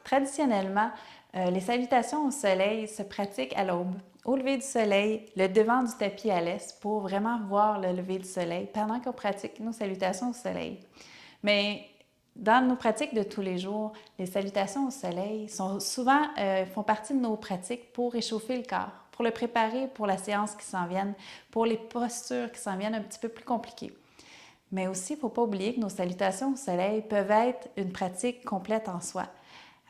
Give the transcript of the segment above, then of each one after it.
Traditionnellement, les salutations au soleil se pratiquent à l'aube, au lever du soleil, le devant du tapis à l'est pour vraiment voir le lever du soleil pendant qu'on pratique nos salutations au soleil. Mais dans nos pratiques de tous les jours, les salutations au soleil font partie de nos pratiques pour réchauffer le corps, pour le préparer pour la séance qui s'en vient, pour les postures qui s'en viennent un petit peu plus compliquées. Mais aussi, il ne faut pas oublier que nos salutations au soleil peuvent être une pratique complète en soi.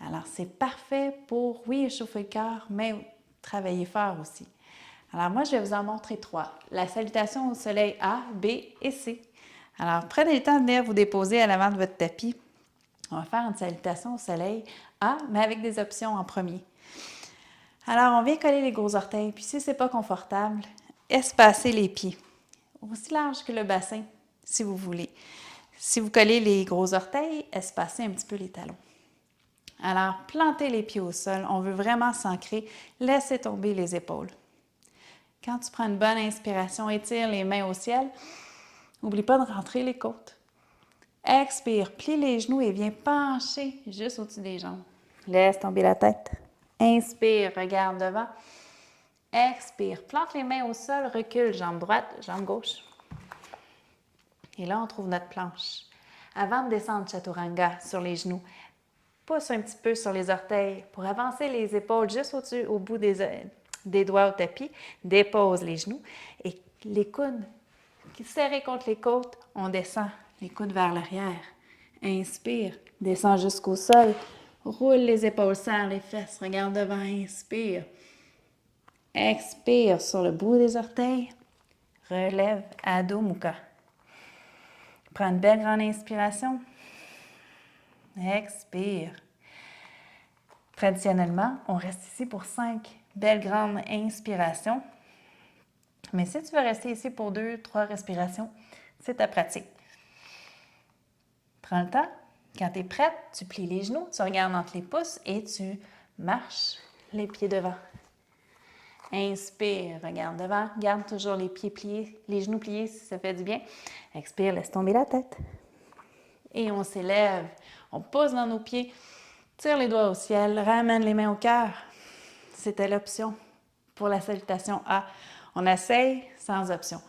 Alors, c'est parfait pour, oui, échauffer le cœur, mais travailler fort aussi. Alors, moi, je vais vous en montrer 3. La salutation au soleil A, B et C. Alors, prenez le temps de venir vous déposer à l'avant de votre tapis. On va faire une salutation au soleil A, mais avec des options en premier. Alors, on vient coller les gros orteils, puis si ce n'est pas confortable, espacez les pieds. Aussi large que le bassin, si vous voulez. Si vous collez les gros orteils, espacez un petit peu les talons. Alors, plantez les pieds au sol. On veut vraiment s'ancrer. Laissez tomber les épaules. Quand tu prends une bonne inspiration, étire les mains au ciel. N'oublie pas de rentrer les côtes. Expire, plie les genoux et viens pencher juste au-dessus des jambes. Laisse tomber la tête. Inspire, regarde devant. Expire, plante les mains au sol, recule, jambe droite, jambe gauche. Et là, on trouve notre planche. Avant de descendre Chaturanga sur les genoux, pousse un petit peu sur les orteils pour avancer les épaules juste au-dessus, au bout des doigts au tapis. Dépose les genoux et les coudes serrés contre les côtes. On descend les coudes vers l'arrière. Inspire, descend jusqu'au sol. Roule les épaules, serre les fesses. Regarde devant, inspire. Expire sur le bout des orteils. Relève Adho Mukha. Prends une belle grande inspiration. Expire. Traditionnellement, on reste ici pour 5 belles grandes inspirations. Mais si tu veux rester ici pour 2-3 respirations, c'est ta pratique. Prends le temps. Quand tu es prête, tu plies les genoux, tu regardes entre les pouces et tu marches les pieds devant. Inspire, regarde devant, garde toujours les pieds pliés, les genoux pliés si ça fait du bien. Expire, laisse tomber la tête. Et on s'élève, on pose dans nos pieds, tire les doigts au ciel, ramène les mains au cœur. C'était l'option pour la salutation A. On essaye sans option.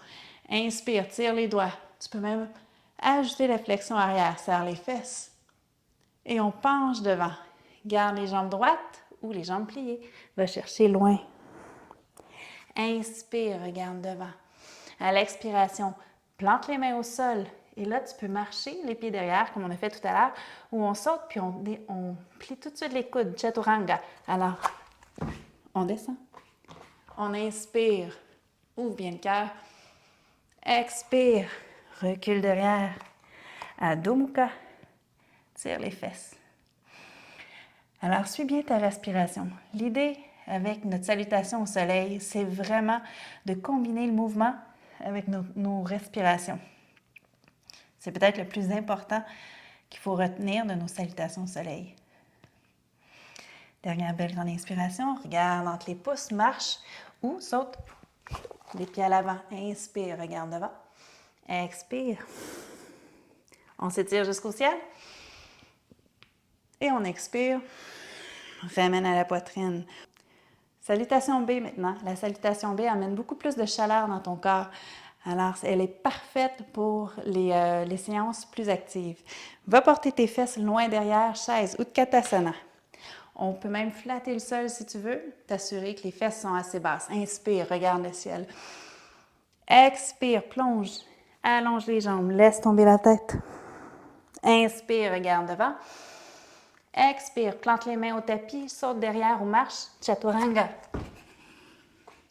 Inspire, tire les doigts. Tu peux même ajouter la flexion arrière, serre les fesses. Et on penche devant. Garde les jambes droites ou les jambes pliées. Va chercher loin. Inspire, regarde devant. À l'expiration, plante les mains au sol. Et là, tu peux marcher les pieds derrière, comme on a fait tout à l'heure, où on saute puis on plie tout de suite les coudes, Chaturanga. Alors, on descend. On inspire, ouvre bien le cœur. Expire, recule derrière. Adho Mukha, tire les fesses. Alors, suis bien ta respiration. L'idée avec notre salutation au soleil, c'est vraiment de combiner le mouvement avec nos respirations. C'est peut-être le plus important qu'il faut retenir de nos salutations au soleil. Dernière belle grande inspiration, regarde entre les pouces, marche ou saute. Les pieds à l'avant, inspire, regarde devant. Expire. On s'étire jusqu'au ciel. Et on expire. Ramène à la poitrine. Salutation B maintenant. La salutation B amène beaucoup plus de chaleur dans ton corps. Alors, elle est parfaite pour les séances plus actives. Va porter tes fesses loin derrière, chaise, Utkatasana. On peut même flatter le sol si tu veux, t'assurer que les fesses sont assez basses. Inspire, regarde le ciel. Expire, plonge, allonge les jambes, laisse tomber la tête. Inspire, regarde devant. Expire, plante les mains au tapis, saute derrière ou marche, Chaturanga.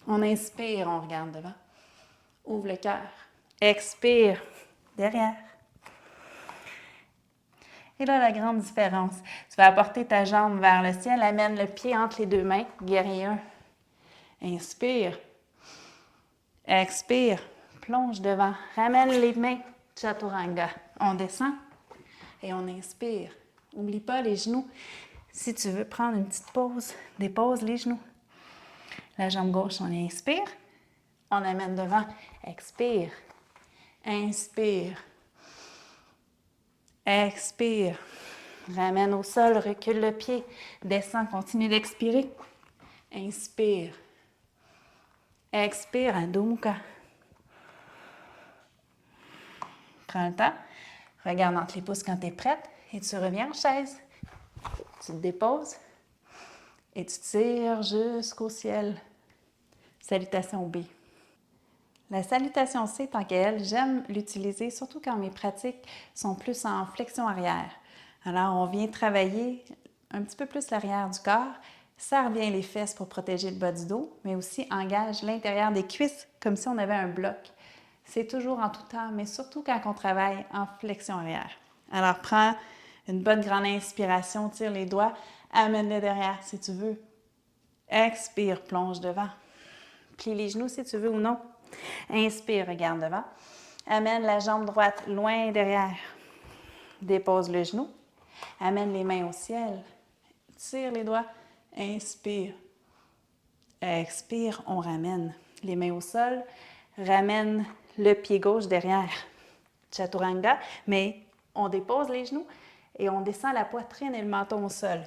On inspire, on regarde devant. Ouvre le cœur. Expire, derrière. Et là, la grande différence. Tu vas apporter ta jambe vers le ciel, amène le pied entre les deux mains, guerrier 1. Inspire. Expire. Plonge devant. Ramène les mains, Chaturanga. On descend et on inspire. N'oublie pas les genoux. Si tu veux prendre une petite pause, dépose les genoux. La jambe gauche, on inspire. On amène devant. Expire. Inspire. Expire. Ramène au sol, recule le pied, descend, continue d'expirer. Inspire. Expire, Adho Mukha. Prends le temps. Regarde entre les pouces quand tu es prête et tu reviens en chaise. Tu te déposes et tu tires jusqu'au ciel. Salutation B. La salutation C, tant qu'elle, j'aime l'utiliser surtout quand mes pratiques sont plus en flexion arrière. Alors, on vient travailler un petit peu plus l'arrière du corps, serre bien les fesses pour protéger le bas du dos, mais aussi engage l'intérieur des cuisses comme si on avait un bloc. C'est toujours en tout temps, mais surtout quand on travaille en flexion arrière. Alors, prends une bonne grande inspiration, tire les doigts, amène-les derrière si tu veux. Expire, plonge devant. Plie les genoux si tu veux ou non. Inspire, regarde devant. Amène la jambe droite loin derrière. Dépose le genou. Amène les mains au ciel. Tire les doigts. Inspire. Expire, on ramène les mains au sol. Ramène le pied gauche derrière. Chaturanga, mais on dépose les genoux et on descend la poitrine et le menton au sol.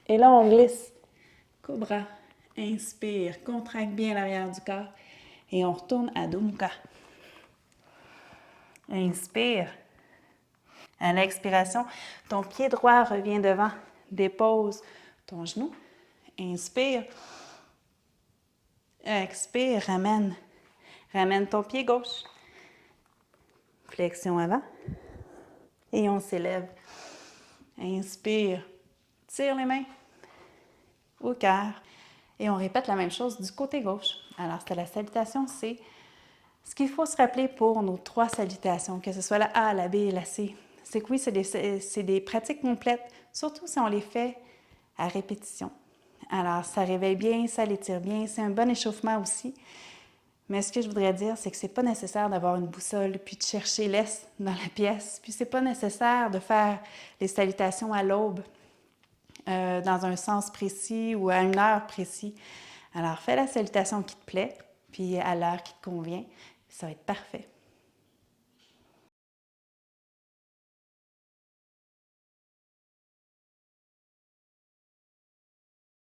Et là, on glisse. Cobra. Inspire, contracte bien l'arrière du corps et on retourne à Adho Mukha. Inspire. À l'expiration, ton pied droit revient devant. Dépose ton genou. Inspire. Expire, ramène. Ramène ton pied gauche. Flexion avant. Et on s'élève. Inspire. Tire les mains au cœur. Et on répète la même chose du côté gauche. Alors, c'était la salutation C. Ce qu'il faut se rappeler pour nos 3 salutations, que ce soit la A, la B et la C, c'est que oui, c'est des pratiques complètes, surtout si on les fait à répétition. Alors, ça réveille bien, ça l'étire bien, c'est un bon échauffement aussi. Mais ce que je voudrais dire, c'est que c'est pas nécessaire d'avoir une boussole puis de chercher l'est dans la pièce. Puis c'est pas nécessaire de faire les salutations à l'aube dans un sens précis ou à une heure précise. Alors, fais la salutation qui te plaît, puis à l'heure qui te convient. Ça va être parfait.